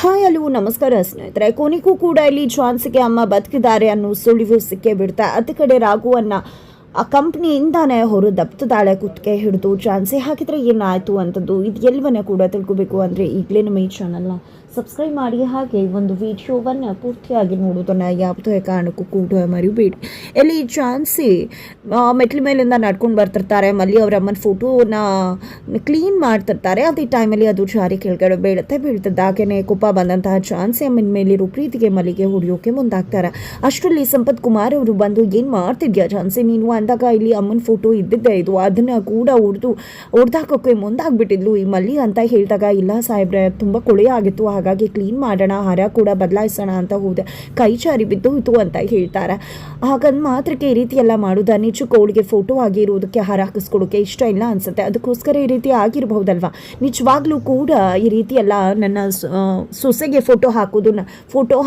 Hi hello ನಮಸ್ಕಾರ ಸ್ನೇಹಿತರೆ. ಕೊನೆಗೂ ಕೂಡ ಇಲ್ಲಿ ಚಾನ್ಸ್ಗೆ ಅಮ್ಮ ಬದುಕಿದ್ದಾರೆ ಅನ್ನೋ ಸುಳಿವು ಸಿಕ್ಕೇ ಬಿಡ್ತಾ ಅತಿ ಕಡೆ ರಾಘುವನ್ನ ಆ ಕಂಪ್ನಿಯಿಂದಾನೆ ಹೊರದಬ್ತಿದ್ದಾಳೆ ಕುತ್ತಿಗೆ ಹಿಡಿದು. ಚಾನ್ಸೇ ಹಾಕಿದ್ರೆ ಏನಾಯಿತು ಅಂತದ್ದು ಇದು ಎಲ್ಲವನ್ನ ಕೂಡ ತಿಳ್ಕೋಬೇಕು ಅಂದರೆ ಈಗಲೇ ನಮ್ಮ ಈ ಚಾನಲ್ನ ಸಬ್ಸ್ಕ್ರೈಬ್ ಮಾಡಿ, ಹಾಗೆ ಒಂದು ವಿಡಿಯೋವನ್ನು ಪೂರ್ತಿಯಾಗಿ ನೋಡೋದನ್ನು ಯಾವುದೇ ಕಾರಣಕ್ಕೂ ಕೂಡ ಮರಿಬೇಡಿ. ಇಲ್ಲಿ ಚಾನ್ಸಿ ಮೆಟ್ಲ ಮೇಲಿಂದ ನಡ್ಕೊಂಡು ಬರ್ತಿರ್ತಾರೆ. ಮಲ್ಲಿ ಅವರ ಅಮ್ಮನ ಫೋಟೋನ ಕ್ಲೀನ್ ಮಾಡ್ತಿರ್ತಾರೆ. ಅದೇ ಟೈಮಲ್ಲಿ ಅದು ಜಾರಿ ಕೆಳಗಡೆ ಬೀಳ್ತಿದ್ದಾಗೇನೆ ಕೋಪ ಬಂದಂತಹ ಚಾನ್ಸಿ ಅಮ್ಮನ ಮೇಲಿರೋ ಪ್ರೀತಿಗೆ ಮಲ್ಲಿಗೆ ಹೊಡೆಯೋಕೆ ಮುಂದಾಗ್ತಾರೆ. ಅಷ್ಟರಲ್ಲಿ ಸಂಪತ್ ಕುಮಾರ್ ಅವರು ಬಂದು ಏನು ಮಾಡ್ತಿದ್ಯಾ ಚಾನ್ಸಿ ನೀನು ಅಂದಾಗ, ಇಲ್ಲಿ ಅಮ್ಮನ ಫೋಟೋ ಇದ್ದಿದ್ದೆ ಇದು, ಅದನ್ನು ಕೂಡ ಹೊಡೆದಾಕೋಕೆ ಮುಂದಾಗ್ಬಿಟ್ಟಿದ್ಲು ಈ ಮಲ್ಲಿ ಅಂತ ಹೇಳಿದಾಗ, ಇಲ್ಲ ಸಾಹೇಬ್ರೆ ತುಂಬ ಕೊಳೆ ಆಗಿತ್ತು, ಹಾಗಾಗಿ ಕ್ಲೀನ್ ಮಾಡೋಣ, ಹಾರ ಕೂಡ ಬದಲಾಯಿಸೋಣ ಅಂತ ಹೋದೆ, ಕೈ ಚಾರಿ ಬಿದ್ದು ಅಂತ ಹೇಳ್ತಾರೆ. ಹಾಗಂದು ಮಾತ್ರಕ್ಕೆ ಈ ರೀತಿ ಎಲ್ಲ ಮಾಡೋದ? ನಿಜಕ್ಕೂ ಅವಳಿಗೆ ಫೋಟೋ ಆಗಿರೋದಕ್ಕೆ ಹಾರ ಹಾಕಿಸ್ಕೊಡೋಕೆ ಇಷ್ಟ ಇಲ್ಲ ಅನ್ಸುತ್ತೆ, ಅದಕ್ಕೋಸ್ಕರ ಈ ರೀತಿ ಆಗಿರಬಹುದಲ್ವಾ? ನಿಜವಾಗ್ಲೂ ಕೂಡ ಈ ರೀತಿ ಎಲ್ಲ ನನ್ನ ಸೊಸೆಗೆ ಫೋಟೋ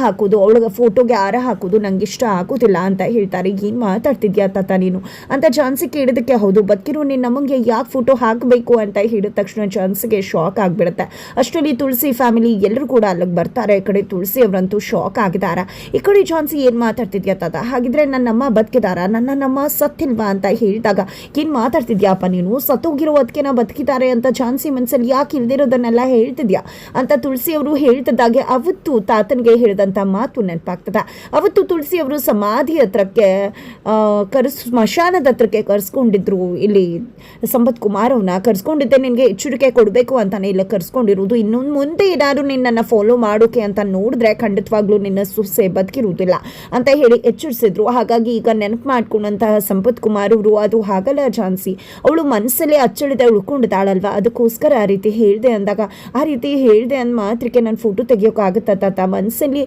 ಹಾಕೋದು ಅವಳಿಗೆ ಫೋಟೋಗೆ ಹಾರ ಹಾಕೋದು ನಂಗೆ ಇಷ್ಟ ಆಗೋದಿಲ್ಲ ಅಂತ ಹೇಳ್ತಾರೆ. ಏನು ಮಾತಾಡ್ತಿದ್ಯಾ ತಾತ ನೀನು ಅಂತ ಚಾನ್ಸಿ ಕೇಳಿದಕ್ಕೆ, ಹೌದು ಬದುಕಿರೋ ನೀನು ನಮಗೆ ಯಾಕೆ ಫೋಟೋ ಹಾಕಬೇಕು ಅಂತ ಹೇಳಿದ ತಕ್ಷಣ ಚಾನ್ಸಿಗೆ ಶಾಕ್ ಆಗಿಬಿಡುತ್ತೆ. ಅಷ್ಟರಲ್ಲಿ ತುಳಸಿ ಫ್ಯಾಮಿಲಿ ಎಲ್ಲರೂ ಕೂಡ ಅಲ್ಲಿಗೆ ಬರ್ತಾರೆ. ಈ ಕಡೆ ತುಳಸಿ ಅವರಂತೂ ಶಾಕ್ ಆಗಿದ್ದಾರೆ. ಈ ಕಡೆ ಚಾನ್ಸಿ ಏನು ಮಾತಾಡ್ತಿದ್ಯಾ ತಾತ, ಹಾಗಿದ್ರೆ ನನ್ನಮ್ಮ ಬದುಕಿದಾರ, ನನ್ನಮ್ಮ ಸತ್ತಿಲ್ವಾ ಅಂತ ಹೇಳಿದಾಗ, ಏನು ಮಾತಾಡ್ತಿದ್ಯಾಪ್ಪ ನೀನು, ಸತ್ತೋಗಿರೋ ಅದಕ್ಕೆ ನಾ ಬದುಕಿದ್ದಾರೆ ಅಂತ ಚಾನ್ಸಿ ಮನಸ್ಸಲ್ಲಿ ಯಾಕೆ ಇಲ್ದಿರೋದನ್ನೆಲ್ಲ ಹೇಳ್ತಿದ್ಯಾ ಅಂತ ತುಳಸಿ ಅವರು ಹೇಳ್ತಿದ್ದಾಗೆ ಅವತ್ತು ತಾತನಿಗೆ ಹೇಳಿದಂಥ ಮಾತು ನೆನಪಾಗ್ತದೆ. ಅವತ್ತು ತುಳಸಿ ಅವರು ಸಮಾಧಿ ಹತ್ರಕ್ಕೆ ಸ್ಮಶಾನದ ಹತ್ರಕ್ಕೆ ಕರ್ಸ್ಕೊಂಡಿದ್ರು. ಇಲ್ಲಿ ಸಂಪತ್ ಕುಮಾರ್ ಅವನ್ನ ಕರ್ಸ್ಕೊಂಡಿದ್ದೆ, ನಿನಗೆ ಎಚ್ಚರಿಕೆ ಕೊಡಬೇಕು ಅಂತಾನೆ ಇಲ್ಲ ಕರ್ಸ್ಕೊಂಡಿರೋದು, ಇನ್ನೊಂದು ಮುಂದೆ ಏನಾದ್ರು ನಿನ್ನನ್ನು ಫಾಲೋ ಮಾಡೋಕೆ ಅಂತ ನೋಡಿದ್ರೆ ಖಂಡಿತವಾಗ್ಲೂ ನಿನ್ನ ಸೊಸೆ ಬದುಕಿರುವುದಿಲ್ಲ ಅಂತ ಹೇಳಿ ಎಚ್ಚರಿಸಿದ್ರು. ಹಾಗಾಗಿ ಈಗ ನೆನಪು ಮಾಡ್ಕೊಂಡಂತಹ ಸಂಪತ್ ಕುಮಾರ್ ಅವರು, ಅದು ಹಾಗಲ್ಲ ಚಾನ್ಸಿ, ಅವಳು ಮನಸ್ಸಲ್ಲೇ ಅಚ್ಚಳಿದ ಉಳ್ಕೊಂಡಿದ್ದಾಳಲ್ವಾ, ಅದಕ್ಕೋಸ್ಕರ ಆ ರೀತಿ ಹೇಳಿದೆ ಅಂದಾಗ, ಆ ರೀತಿ ಹೇಳಿದೆ ಅಂದ ಮಾತ್ರಕ್ಕೆ ನಾನು ಫೋಟೋ ತೆಗಿಯೋಕ್ಕಾಗುತ್ತಾ ತಾತ? ಮನಸ್ಸಲ್ಲಿ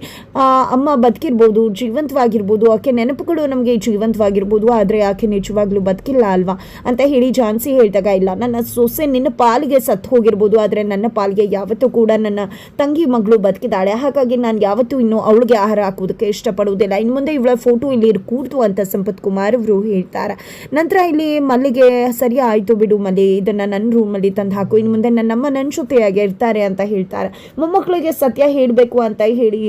ಅಮ್ಮ ಬದುಕಿರ್ಬೋದು, ಜೀವಂತವಾಗಿರ್ಬೋದು, ಆಕೆ ನೆನಪುಗಳು ನಮಗೆ ಜೀವಂತವಾಗಿರ್ಬೋದು, ಆದರೆ ಆಕೆ ನಿಜವಾಗ್ಲೂ ಬದುಕಿಲ್ಲ ಅಲ್ವಾ ಅಂತ ಹೇಳಿ ಚಾನ್ಸಿ ಹೇಳಿದಾಗ, ಇಲ್ಲ ನನ್ನ ಸೊಸೆ ನಿನ್ನ ಪಾಲಿಗೆ ಸತ್ತು ಹೋಗಿರ್ಬೋದು, ಆದರೆ ನನ್ನ ಪಾಲಿಗೆ ಯಾವತ್ತೂ ಕೂಡ ನನ್ನ ತಂಗಿ ಮಗಳು ಬದುಕಿದ್ದಾಳೆ, ಹಾಗಾಗಿ ನಾನು ಯಾವತ್ತೂ ಇನ್ನು ಅವಳಿಗೆ ಆಹಾರ ಹಾಕೋದಕ್ಕೆ ಇಷ್ಟಪಡುವುದಿಲ್ಲ, ಇನ್ನು ಮುಂದೆ ಇವಳ ಫೋಟೋ ಇಲ್ಲಿ ಕೂಡ್ತು ಅಂತ ಸಂಪತ್ ಕುಮಾರ್ ಅವರು ಹೇಳ್ತಾರೆ. ನಂತರ ಇಲ್ಲಿ ಮಲ್ಲಿಗೆ, ಸರಿ ಆಯಿತು ಬಿಡು ಮಲ್ಲಿ, ಇದನ್ನು ನನ್ನ ರೂಮಲ್ಲಿ ತಂದು ಹಾಕು, ಇನ್ನು ಮುಂದೆ ನನ್ನಮ್ಮ ನನ್ನ ಜೊತೆಯಾಗಿ ಇರ್ತಾರೆ ಅಂತ ಹೇಳ್ತಾರೆ. ಮೊಮ್ಮಕ್ಕಳಿಗೆ ಸತ್ಯ ಹೇಳಬೇಕು ಅಂತ ಹೇಳಿ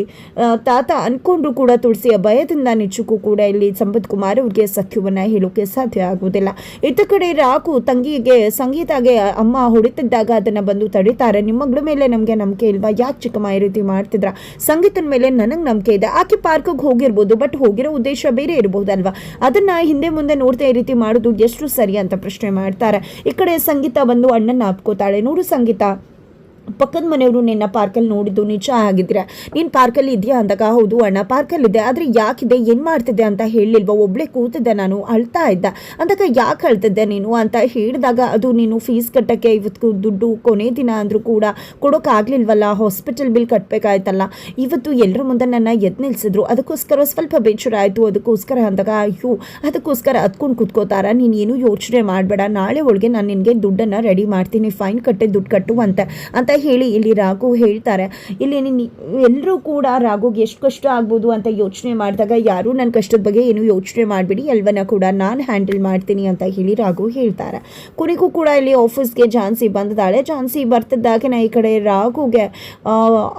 ತಾತ ಅಂದ್ಕೊಂಡ್ರು ಕೂಡ ತುಳಸಿಯ ಭಯದಿಂದ ನಿಜಕ್ಕೂ ಕೂಡ ಇಲ್ಲಿ ಸಂಪತ್ ಕುಮಾರ್ ಅವ್ರಿಗೆ ಸತ್ಯವನ್ನು ಹೇಳೋಕೆ ಸಾಧ್ಯ ಆಗುವುದಿಲ್ಲ. ಇತ್ತ ಕಡೆ ರಾಕು ತಂಗಿಗೆ ಸಂಗೀತಾಗೆ ಅಮ್ಮ ಹೊಡಿತಿದ್ದಾಗ ಅದನ್ನು ಬಂದು ತಡೀತಾರೆ. ನಿಮ್ಮ ಮಗಳ ಮೇಲೆ ನಮಗೆ ನಂಬಿಕೆ ಇಲ್ವಾ, ಯಾಕೆ ಚಿಕ್ಕಮ್ಮ ಈ ರೀತಿ ಮಾಡ್ತಿದ್ರ? ಸಂಗೀತನ ಮೇಲೆ ನನಗೆ ನಂಬಿಕೆ ಇದೆ, ಆಕೆ ಪಾರ್ಕಿಗೆ ಹೋಗಿರ್ಬೋದು, ಬಟ್ ಹೋಗಿರೋ ಉದ್ದೇಶ ಬೇರೆ ಇರಬಹುದಲ್ವಾ, ಅದನ್ನ ಹಿಂದೆ ಮುಂದೆ ನೋಡ್ತಾ ಈ ರೀತಿ ಮಾಡೋದು ಎಷ್ಟು ಸರಿ ಅಂತ ಪ್ರಶ್ನೆ ಮಾಡ್ತಾರೆ. ಈ ಕಡೆ ಸಂಗೀತ ಬಂದು ಅಣ್ಣನ ಅಪ್ಕೋತಾಳೆ. ನೋಡು ಸಂಗೀತ, ಪಕ್ಕದ ಮನೆಯವರು ನಿನ್ನ ಪಾರ್ಕಲ್ಲಿ ನೋಡಿದ್ದು ನಿಜ ಆಗಿದ್ರೆ, ನೀನು ಪಾರ್ಕಲ್ಲಿ ಇದೆಯಾ ಅಂದಾಗ, ಹೌದು ಅಣ್ಣ ಪಾರ್ಕಲ್ಲಿದೆ, ಆದರೆ ಯಾಕಿದೆ, ಏನು ಮಾಡ್ತಿದ್ದೆ ಅಂತ ಹೇಳಿಲ್ವ, ಒಬ್ಬಳೇ ಕೂತಿದ್ದೆ ನಾನು, ಅಳ್ತಾ ಇದ್ದ ಅಂದಾಗ, ಯಾಕೆ ಅಳ್ತಿದ್ದೆ ನೀನು ಅಂತ ಹೇಳಿದಾಗ, ಅದು ನೀನು ಫೀಸ್ ಕಟ್ಟೋಕ್ಕೆ ಇವತ್ತು ದುಡ್ಡು ಕೊನೆ ದಿನ ಅಂದರೂ ಕೂಡ ಕೊಡೋಕ್ಕಾಗಲಿಲ್ವಲ್ಲ, ಹಾಸ್ಪಿಟಲ್ ಬಿಲ್ ಕಟ್ಟಬೇಕಾಯ್ತಲ್ಲ, ಇವತ್ತು ಎಲ್ಲರ ಮುಂದೆ ನನ್ನ ಎದ್ದು ನಿಲ್ಲಿಸಿದ್ರು, ಅದಕ್ಕೋಸ್ಕರ ಸ್ವಲ್ಪ ಬೇಜಾರ ಆಯಿತು, ಅದಕ್ಕೋಸ್ಕರ ಅಂದಾಗ, ಅಯ್ಯೋ ಅದಕ್ಕೋಸ್ಕರ ಹತ್ಕೊಂಡು ಕುತ್ಕೋತಾರ, ನೀನು ಏನು ಯೋಚನೆ ಮಾಡಬೇಡ, ನಾಳೆ ಒಳಗೆ ನಾನು ನಿನಗೆ ದುಡ್ಡನ್ನು ರೆಡಿ ಮಾಡ್ತೀನಿ, ಫೈನ್ ಕಟ್ಟೆ ದುಡ್ಡು ಕಟ್ಟುವಂತೆ ಅಂತ ಹೇಳಿ ಇಲ್ಲಿ ರಾಘು ಹೇಳ್ತಾರೆ. ಇಲ್ಲಿ ಎಲ್ಲರೂ ಕೂಡ ರಾಘುಗೆ ಎಷ್ಟು ಕಷ್ಟ ಆಗ್ಬೋದು ಅಂತ ಯೋಚನೆ ಮಾಡಿದಾಗ, ಯಾರು ನನ್ನ ಕಷ್ಟದ ಬಗ್ಗೆ ಏನು ಯೋಚನೆ ಮಾಡಬೇಡಿ, ಎಲ್ಲವನ್ನ ಕೂಡ ನಾನು ಹ್ಯಾಂಡಲ್ ಮಾಡ್ತೀನಿ ಅಂತ ಹೇಳಿ ರಾಘು ಹೇಳ್ತಾರೆ. ಕೊನೆಗೂ ಕೂಡ ಇಲ್ಲಿ ಆಫೀಸ್ಗೆ ಝಾನ್ಸಿ ಬಂದಿದ್ದಾಳೆ. ಝಾನ್ಸಿ ಬರ್ತಿದ್ದಾಗೆ ಈ ಕಡೆ ರಾಘುಗೆ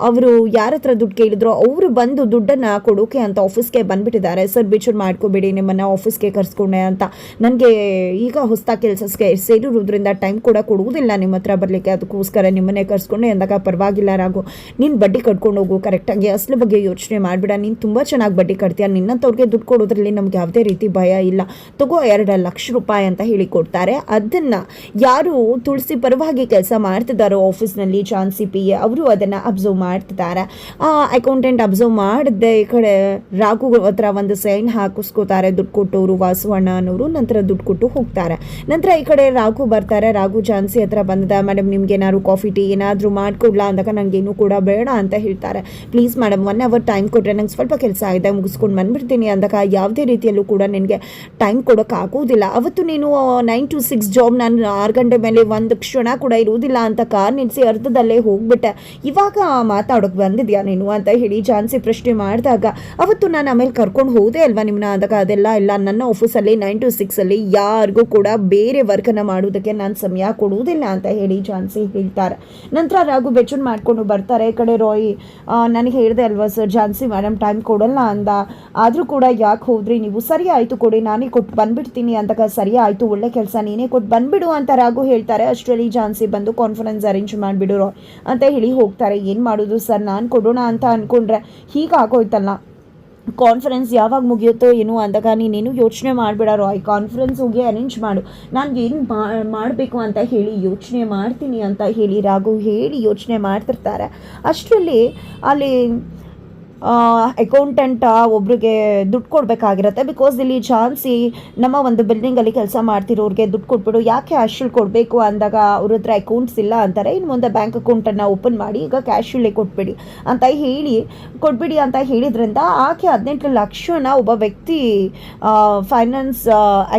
ಅವರು ಯಾರ ಹತ್ರ ದುಡ್ಡು ಕೇಳಿದ್ರು ಅವರು ಬಂದು ದುಡ್ಡನ್ನು ಕೊಡೋಕೆ ಅಂತ ಆಫೀಸ್ಗೆ ಬಂದ್ಬಿಟ್ಟಿದ್ದಾರೆ. ಸರ್ ಬೇಜಾರು ಮಾಡ್ಕೋಬೇಡಿ, ನಿಮ್ಮನ್ನು ಆಫೀಸ್ಗೆ ಕರ್ಸ್ಕೊಂಡೆ ಅಂತ, ನನಗೆ ಈಗ ಹೊಸ ಕೆಲಸಕ್ಕೆ ಸೇರಿರೋದ್ರಿಂದ ಟೈಮ್ ಕೂಡ ಕೊಡುವುದಿಲ್ಲ ನಿಮ್ಮ ಹತ್ರ ಬರಲಿಕ್ಕೆ, ಅದಕ್ಕೋಸ್ಕರ ನಿಮ್ಮನ್ನೇ ಕರ್ಸ್ಕೊಂಡೆ ಅಂದಾಗ, ಪರವಾಗಿಲ್ಲ ರಾಘು, ನೀನು ಬಡ್ಡಿ ಕಟ್ಕೊಂಡು ಹೋಗು, ಕರೆಕ್ಟಾಗಿ ಅಸಲು ಬಗ್ಗೆ ಯೋಚನೆ ಮಾಡಿಬಿಡ, ನೀನು ತುಂಬ ಚೆನ್ನಾಗಿ ಬಡ್ಡಿ ಕಟ್ತೀಯ, ನಿನ್ನಂಥವ್ರಿಗೆ ದುಡ್ಡು ಕೊಡೋದ್ರಲ್ಲಿ ನಮ್ಗೆ ಯಾವುದೇ ರೀತಿ ಭಯ ಇಲ್ಲ, ತಗೋ 2 ಲಕ್ಷ ರೂಪಾಯಿ ಅಂತ ಹೇಳಿ ಕೊಡ್ತಾರೆ. ಅದನ್ನು ಯಾರು ತುಳಸಿ ಪರವಾಗಿ ಕೆಲಸ ಮಾಡ್ತಿದ್ದಾರೋ ಆಫೀಸ್ನಲ್ಲಿ, ಚಾನ್ಸಿ ಪಿ ಎ ಅವರು ಅದನ್ನು ಅಬ್ಸರ್ವ್ ಮಾಡ್ತಿದ್ದಾರೆ. ಅಕೌಂಟೆಂಟ್ ಅಬ್ಸರ್ವ್ ಮಾಡಿದ್ದೆ ಈ ಕಡೆ ರಾಘು ಹತ್ರ ಒಂದು ಸೈನ್ ಹಾಕಿಸ್ಕೋತಾರೆ, ದುಡ್ಡು ಕೊಟ್ಟವರು ವಾಸುವಣ್ಣ ಅನ್ನೋರು, ನಂತರ ದುಡ್ಡು ಕೊಟ್ಟು ಹೋಗ್ತಾರೆ. ನಂತರ ಈ ಕಡೆ ರಾಘು ಬರ್ತಾರೆ. ರಾಘು ಚಾನ್ಸಿ ಹತ್ರ ಬಂದ, ಮೇಡಮ್ ನಿಮ್ಗೆ ಏನಾದ್ರು ಕಾಫಿ ಟೀ ಏನಾದರೂ ಮಾಡಿಕೊಡ್ಲಾ ಅಂದಾಗ, ನನಗೇನು ಕೂಡ ಬೇಡ ಅಂತ ಹೇಳ್ತಾರೆ. ಪ್ಲೀಸ್ ಮೇಡಮ್ 1 ಅವರ್ ಟೈಮ್ ಕೊಟ್ಟರೆ ನಂಗೆ ಸ್ವಲ್ಪ ಕೆಲಸ ಆಗಿದೆ, ಮುಗಿಸ್ಕೊಂಡು ಬಂದುಬಿಡ್ತೀನಿ ಅಂದಾಗ, ಯಾವುದೇ ರೀತಿಯಲ್ಲೂ ಕೂಡ ನಿನಗೆ ಟೈಮ್ ಕೊಡೋಕ್ಕಾಗೋದಿಲ್ಲ, ಅವತ್ತು ನೀನು 9 to 6 ಜಾಬ್, ನಾನು 6 ಗಂಟೆ ಮೇಲೆ ಒಂದು ಕ್ಷಣ ಕೂಡ ಇರುವುದಿಲ್ಲ ಅಂತ ಕಾರ್ ನಿಲ್ಲಿಸಿ ಅರ್ಧದಲ್ಲೇ ಹೋಗ್ಬಿಟ್ಟೆ, ಇವಾಗ ಮಾತಾಡೋಕೆ ಬಂದಿದ್ಯಾ ನೀನು ಅಂತ ಹೇಳಿ ಝಾನ್ಸಿ ಪ್ರಶ್ನೆ ಮಾಡಿದಾಗ, ಅವತ್ತು ನಾನು ಆಮೇಲೆ ಕರ್ಕೊಂಡು ಹೋದೆ ಅಲ್ವಾ ನಿಮ್ಮನ್ನ ಅಂದಾಗ, ಅದೆಲ್ಲ ಇಲ್ಲ, ನನ್ನ ಆಫೀಸಲ್ಲಿ 9 to 6 ಅಲ್ಲಿ ಯಾರಿಗೂ ಕೂಡ ಬೇರೆ ವರ್ಕನ್ನು ಮಾಡೋದಕ್ಕೆ ನಾನು ಸಮಯ ಕೊಡುವುದಿಲ್ಲ ಅಂತ ಹೇಳಿ ಝಾನ್ಸಿ ಹೇಳ್ತಾರೆ. ನಂತರ ನಂತರ ರಾಘು ಬೆಚ್ಚನ್ ಮಾಡಿಕೊಂಡು ಬರ್ತಾರೆ. ಈ ಕಡೆ ರಾಯ್ ನನಗೆ ಹೇಳಿದೆ ಅಲ್ವಾ ಸರ್, ಝಾನ್ಸಿ ಮೇಡಮ್ ಟೈಮ್ ಕೊಡಲ್ಲ ಅಂದ, ಆದರೂ ಕೂಡ ಯಾಕೆ ಹೋದ್ರಿ ನೀವು, ಸರಿ ಆಯಿತು ಕೊಡಿ ನಾನೇ ಕೊಟ್ಟು ಬಂದುಬಿಡ್ತೀನಿ ಅಂದಾಗ, ಸರಿ ಆಯಿತು ಒಳ್ಳೆ ಕೆಲಸ ನೀನೇ ಕೊಟ್ಟು ಬಂದುಬಿಡು ಅಂತ ರಾಘು ಹೇಳ್ತಾರೆ. ಅಷ್ಟರಲ್ಲಿ ಝಾನ್ಸಿ ಬಂದು ಕಾನ್ಫರೆನ್ಸ್ ಅರೇಂಜ್ ಮಾಡಿಬಿಡು ರಾಯ್ ಅಂತ ಹೇಳಿ ಹೋಗ್ತಾರೆ. ಏನು ಮಾಡೋದು ಸರ್, ನಾನು ಕೊಡೋಣ ಅಂತ ಅಂದ್ಕೊಂಡ್ರೆ ಹೀಗಾಗೋಯ್ತಲ್ಲ, ಕಾನ್ಫರೆನ್ಸ್ ಯಾವಾಗ ಮುಗಿಯುತ್ತೋ ಏನು ಅಂದಾಗ ನೀನೇನು ಯೋಚನೆ ಮಾಡಬೇಡ ರಾಯ್, ಕಾನ್ಫರೆನ್ಸ್ ಹೋಗಿ ಅರೇಂಜ್ ಮಾಡು, ನಾನು ಏನು ಮಾಡಬೇಕು ಅಂತ ಹೇಳಿ ಯೋಚನೆ ಮಾಡ್ತೀನಿ ಅಂತ ಹೇಳಿ ರಾಘು ಹೇಳಿ ಯೋಚನೆ ಮಾಡ್ತಿರ್ತಾರೆ. ಅಷ್ಟರಲ್ಲಿ ಅಲ್ಲಿ ಅಕೌಂಟೆಂಟ್ ಒಬ್ರಿಗೆ ದುಡ್ಡು ಕೊಡಬೇಕಾಗಿರುತ್ತೆ. ಬಿಕಾಸ್ ಇಲ್ಲಿ ಝಾನ್ಸಿ ನಮ್ಮ ಒಂದು ಬಿಲ್ಡಿಂಗಲ್ಲಿ ಕೆಲಸ ಮಾಡ್ತಿರೋರಿಗೆ ದುಡ್ಡು ಕೊಟ್ಬಿಡು, ಯಾಕೆ ಕ್ಯಾಶಲ್ಲಿ ಕೊಡಬೇಕು ಅಂದಾಗ ಅವ್ರ ಹತ್ರ ಅಕೌಂಟ್ಸ್ ಇಲ್ಲ ಅಂತಾರೆ. ಇನ್ನು ಮುಂದೆ ಬ್ಯಾಂಕ್ ಅಕೌಂಟನ್ನು ಓಪನ್ ಮಾಡಿ ಈಗ ಕ್ಯಾಶಲ್ಲೇ ಕೊಟ್ಬಿಡಿ ಅಂತ ಹೇಳಿ ಕೊಟ್ಬಿಡಿ ಅಂತ ಹೇಳಿದ್ರಿಂದ ಆಕೆ 18 ಲಕ್ಷನ ಒಬ್ಬ ವ್ಯಕ್ತಿ ಫೈನಾನ್ಸ್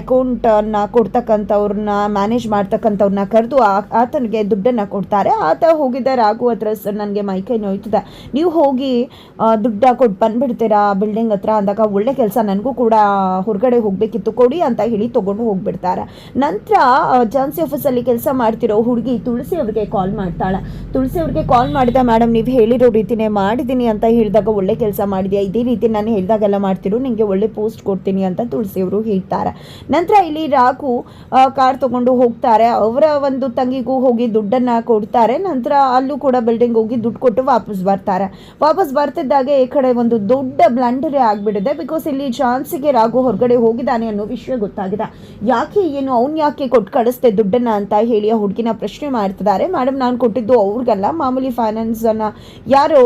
ಅಕೌಂಟನ್ನು ಕೊಡ್ತಕ್ಕಂಥವ್ರನ್ನ ಮ್ಯಾನೇಜ್ ಮಾಡ್ತಕ್ಕಂಥವ್ರನ್ನ ಕರೆದು ಆತನಿಗೆ ದುಡ್ಡನ್ನು ಕೊಡ್ತಾರೆ. ಆತ ಹೋಗಿದ್ದ ರಾಘು ಹತ್ರ, ಸರ್ ನನಗೆ ಮೈಕೈ ನೋಯ್ತದೆ, ನೀವು ಹೋಗಿ ದುಡ್ಡು ಕೊಟ್ಟು ಬಂದುಬಿಡ್ತೀರಾ ಬಿಲ್ಡಿಂಗ್ ಹತ್ರ ಅಂದಾಗ, ಒಳ್ಳೆ ಕೆಲಸ, ನನಗೂ ಕೂಡ ಹೊರಗಡೆ ಹೋಗಬೇಕಿತ್ತು ಕೊಡಿ ಅಂತ ಹೇಳಿ ತೊಗೊಂಡು ಹೋಗ್ಬಿಡ್ತಾರೆ. ನಂತರ ಝಾನ್ಸಿ ಆಫೀಸಲ್ಲಿ ಕೆಲಸ ಮಾಡ್ತಿರೋ ಹುಡುಗಿ ತುಳಸಿ ಅವ್ರಿಗೆ ಕಾಲ್ ಮಾಡ್ತಾಳೆ. ತುಳಸಿ ಅವ್ರಿಗೆ ಕಾಲ್ ಮಾಡಿದ, ಮೇಡಮ್ ನೀವು ಹೇಳಿರೋ ರೀತಿನೇ ಮಾಡಿದ್ದೀನಿ ಅಂತ ಹೇಳಿದಾಗ, ಒಳ್ಳೆ ಕೆಲಸ ಮಾಡಿದ್ಯಾ, ಇದೇ ರೀತಿ ನಾನು ಹೇಳಿದಾಗೆಲ್ಲ ಮಾಡ್ತಿರೋ, ನಿಮಗೆ ಒಳ್ಳೆ ಪೋಸ್ಟ್ ಕೊಡ್ತೀನಿ ಅಂತ ತುಳಸಿ ಅವರು ಹೇಳ್ತಾರೆ. ನಂತರ ಇಲ್ಲಿ ರಾಘು ಕಾರ್ ತೊಗೊಂಡು ಹೋಗ್ತಾರೆ, ಅವರ ಒಂದು ತಂಗಿಗೂ ಹೋಗಿ ದುಡ್ಡನ್ನು ಕೊಡ್ತಾರೆ. ನಂತರ ಅಲ್ಲೂ ಕೂಡ ಬಿಲ್ಡಿಂಗ್ ಹೋಗಿ ದುಡ್ಡು ಕೊಟ್ಟು ವಾಪಸ್ ಬರ್ತಿದ್ದಾಗ ಈ ಕಡೆ ಒಂದು ದೊಡ್ಡ ಬ್ಲಂಡರೇ ಆಗಿಬಿಡಿದೆ. ಬಿಕಾಸ್ ಇಲ್ಲಿ ಝಾನ್ಸಿಗೆ ರಾಘು ಹೊರಗಡೆ ಹೋಗಿದ್ದಾನೆ ಅನ್ನೋ ವಿಷಯ ಗೊತ್ತಾಗಿದೆ. ಯಾಕೆ ಏನು, ಅವ್ನು ಯಾಕೆ ಕೊಟ್ಟು ಕಳಿಸ್ತೆ ದುಡ್ಡನ್ನು ಅಂತ ಹೇಳಿ ಆ ಹುಡುಗಿನ ಪ್ರಶ್ನೆ ಮಾಡ್ತಿದ್ದಾರೆ. ಮೇಡಮ್ ನಾನು ಕೊಟ್ಟಿದ್ದು ಅವ್ರಿಗೆಲ್ಲ, ಮಾಮೂಲಿ ಫೈನಾನ್ಸನ್ನು ಯಾರು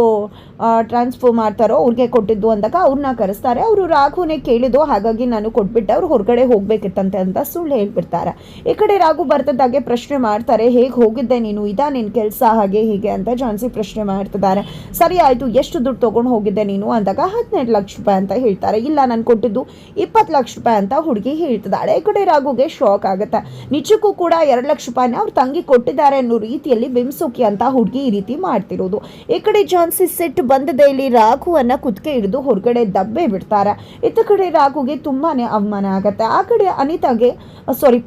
ಟ್ರಾನ್ಸ್ಫರ್ ಮಾಡ್ತಾರೋ ಅವ್ರಿಗೆ ಕೊಟ್ಟಿದ್ದು ಅಂದಾಗ ಅವ್ರನ್ನ ಕರೆಸ್ತಾರೆ. ಅವರು ರಾಘುನೇ ಕೇಳಿದ್ದು, ಹಾಗಾಗಿ ನಾನು ಕೊಟ್ಬಿಟ್ಟೆ, ಅವ್ರು ಹೊರಗಡೆ ಹೋಗ್ಬೇಕಿತ್ತಂತೆ ಅಂತ ಸುಳ್ಳು ಹೇಳ್ಬಿಡ್ತಾರೆ. ಈ ಕಡೆ ರಾಘು ಬರ್ತಿದ್ದಾಗೆ ಪ್ರಶ್ನೆ ಮಾಡ್ತಾರೆ, ಹೇಗೆ ಹೋಗಿದ್ದೆ ನೀನು, ಇದಾ ನಿನ್ನ ಕೆಲಸ ಹಾಗೆ ಹೀಗೆ ಅಂತ ಝಾನ್ಸಿ ಪ್ರಶ್ನೆ ಮಾಡ್ತಿದ್ದಾರೆ. ಸರಿ ಆಯಿತು, ಎಷ್ಟು ದುಡ್ಡು ತೊಗೊಂಡು ಹೋಗಿದ್ದೆ ನೀನು ಅಂದಾಗ 12 ಲಕ್ಷ ರೂಪಾಯಿ ಅಂತ ಹೇಳ್ತಾರೆ. ಇಲ್ಲ ನಾನು ಕೊಟ್ಟಿದ್ದು 20 ಲಕ್ಷ ರೂಪಾಯಿ ಅಂತ ಹುಡುಗಿ ಹೇಳ್ತಿದ್ದಾಳೆ. ಈ ಕಡೆ ರಾಘುಗೆ ಶಾಕ್ ಆಗುತ್ತೆ. ನಿಜಕ್ಕೂ ಕೂಡ 2 ಲಕ್ಷ ರೂಪಾಯಿನ ಅವ್ರ ತಂಗಿ ಕೊಟ್ಟಿದ್ದಾರೆ ಅನ್ನೋ ರೀತಿಯಲ್ಲಿ ಬಿಂಸೋಕಿ ಅಂತ ಹುಡುಗಿ ಈ ರೀತಿ ಮಾಡ್ತಿರೋದು. ಈ ಕಡೆ ಝಾನ್ಸಿ ಸಿಟ್ಟು ಬಂದದೆ, ಇಲ್ಲಿ ರಾಘುವನ್ನ ಕುತ್ತಿಗೆ ಹಿಡಿದು ಹೊರಗಡೆ ದಬ್ಬೆ ಬಿಡ್ತಾರೆ. ಇತ್ತ ಕಡೆ ರಾಘುಗೆ ತುಂಬಾನೇ ಅವಮಾನ ಆಗುತ್ತೆ. ಆ ಕಡೆ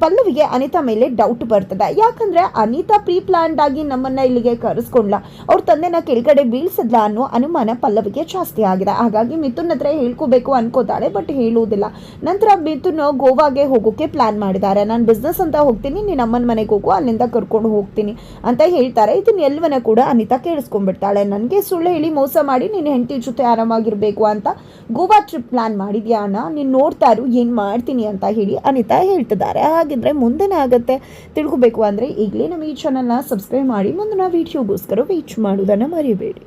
ಪಲ್ಲವಿಗೆ ಅನಿತಾ ಮೇಲೆ ಡೌಟ್ ಬರ್ತದೆ. ಯಾಕಂದ್ರೆ ಅನಿತಾ ಪ್ರೀ ಪ್ಲಾನ್ಡ್ ಆಗಿ ನಮ್ಮನ್ನ ಇಲ್ಲಿಗೆ ಕರೆಸ್ಕೊಂಡ್ಲ, ಅವ್ರ ತಂದೆನ ಕೆಳಗಡೆ ಬೀಳ್ಸದ್ಲ ಅನ್ನೋ ಅನುಮಾನ ಪಲ್ಲವಿಗೆ ಜಾಸ್ತಿ ಆಗಿದೆ. ಹಾಗಾಗಿ ಮಿಥುನ್ ಹತ್ರ ಹೇಳ್ಕೋಬೇಕು ಅನ್ಕೋತಾಳೆ, ಬಟ್ ಹೇಳುವುದಿಲ್ಲ. ನಂತರ ಮಿಥುನ್ ಗೋವಾಗೆ ಹೋಗೋಕೆ ಪ್ಲಾನ್ ಮಾಡಿದ್ದಾರೆ. ನಾನು ಬಿಸ್ನೆಸ್ ಅಂತ ಹೋಗ್ತೀನಿ, ನೀನು ಅಮ್ಮನ ಮನೆಗೆ ಹೋಗು, ಅಲ್ಲಿಂದ ಕರ್ಕೊಂಡು ಹೋಗ್ತೀನಿ ಅಂತ ಹೇಳ್ತಾರೆ. ಇದನ್ನ ಎಲ್ಲವನ್ನ ಕೂಡ ಅನಿತಾ ಕೇಳಿಸ್ಕೊಂಡ್ಬಿಡ್ತಾಳೆ. ನನಗೆ ಸುಳ್ಳು ಹೇಳಿ ಮೋಸ ಮಾಡಿ ನೀನು ಹೆಂಡತಿ ಜೊತೆ ಆರಾಮಾಗಿರ್ಬೇಕು ಅಂತ ಗೋವಾ ಟ್ರಿಪ್ ಪ್ಲಾನ್ ಮಾಡಿದ್ಯಾ ಅಣ್ಣ, ನೀನು ನೋಡ್ತಾ ಇರು ಏನು ಮಾಡ್ತೀನಿ ಅಂತ ಹೇಳಿ ಅನಿತಾ ಹೇಳ್ತಿದ್ದಾರೆ. ಹಾಗಿದ್ರೆ ಮುಂದೆನೇ ಆಗುತ್ತೆ ತಿಳ್ಕೊಬೇಕು ಅಂದರೆ ಈಗಲೇ ನಮ್ಮ ಈ ಚಾನಲ್ನ ಸಬ್ಸ್ಕ್ರೈಬ್ ಮಾಡಿ ಮುಂದಿನ ವಿಡಿಯೋಗೋಸ್ಕರ ವೇಟ್ ಮಾಡೋದನ್ನು ಮರಿಬೇಡಿ.